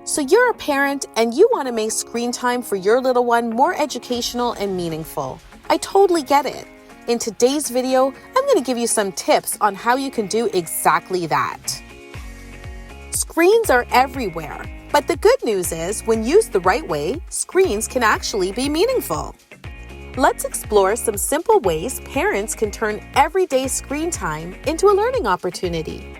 So you're a parent and you want to make screen time for your little one more educational and meaningful. I totally get it. In today's video, I'm going to give you some tips on how you can do exactly that. Screens are everywhere, but the good news is when used the right way, screens can actually be meaningful. Let's explore some simple ways parents can turn everyday screen time into a learning opportunity.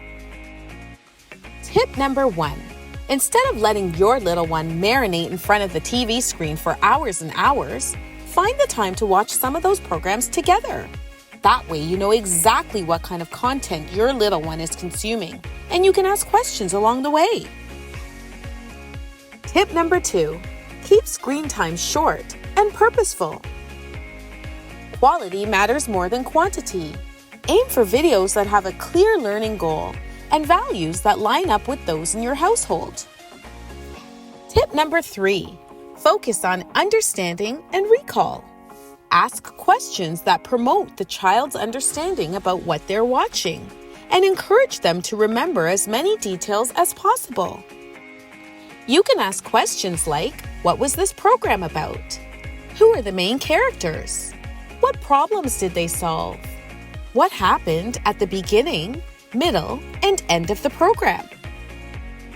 Tip number 1. Instead of letting your little one marinate in front of the TV screen for hours and hours, find the time to watch some of those programs together. That way you know exactly what kind of content your little one is consuming, and you can ask questions along the way. Tip number 2. Keep screen time short and purposeful. Quality matters more than quantity. Aim for videos that have a clear learning goal and values that line up with those in your household. Tip number 3. Focus on understanding and recall. Ask questions that promote the child's understanding about what they're watching and encourage them to remember as many details as possible. You can ask questions like, what was this program about? Who are the main characters? What problems did they solve? What happened at the beginning, middle, and end of the program?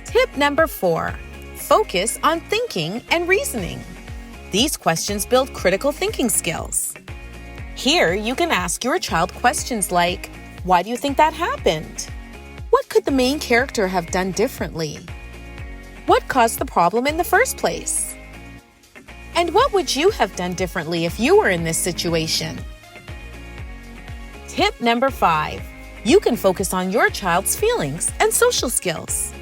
Tip number 4. Focus on thinking and reasoning. These questions build critical thinking skills. Here, you can ask your child questions like, why do you think that happened? What could the main character have done differently? What caused the problem in the first place? And what would you have done differently if you were in this situation? Tip number 5. You can focus on your child's feelings and social skills.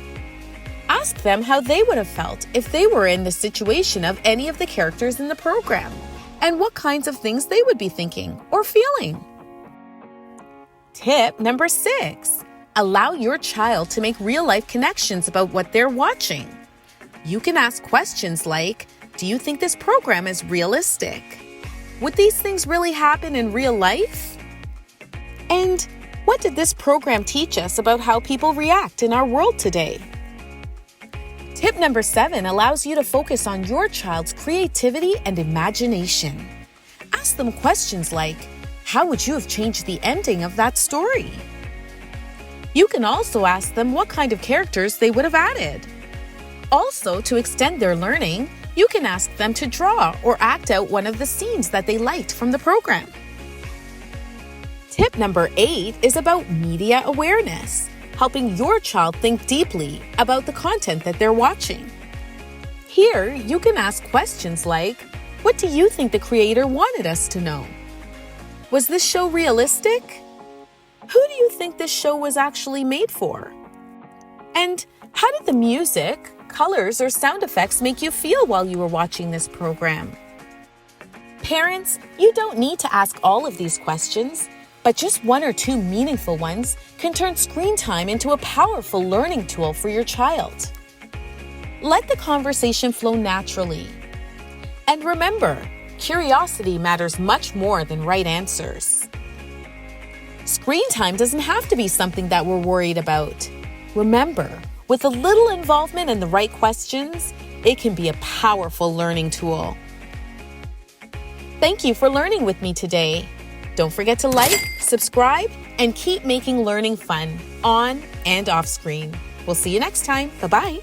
Ask them how they would have felt if they were in the situation of any of the characters in the program, and what kinds of things they would be thinking or feeling. Tip number 6. Allow your child to make real-life connections about what they're watching. You can ask questions like, do you think this program is realistic? Would these things really happen in real life? And what did this program teach us about how people react in our world today? Tip number 7 allows you to focus on your child's creativity and imagination. Ask them questions like, how would you have changed the ending of that story? You can also ask them what kind of characters they would have added. Also, to extend their learning, you can ask them to draw or act out one of the scenes that they liked from the program. Tip number 8 is about media awareness, helping your child think deeply about the content that they're watching. Here, you can ask questions like, what do you think the creator wanted us to know? Was this show realistic? Who do you think this show was actually made for? And how did the music, colors, or sound effects make you feel while you were watching this program? Parents, you don't need to ask all of these questions, but just 1 or 2 meaningful ones can turn screen time into a powerful learning tool for your child. Let the conversation flow naturally. And remember, curiosity matters much more than right answers. Screen time doesn't have to be something that we're worried about. Remember, with a little involvement and the right questions, it can be a powerful learning tool. Thank you for learning with me today. Don't forget to like, subscribe, and keep making learning fun on and off screen. We'll see you next time. Bye-bye.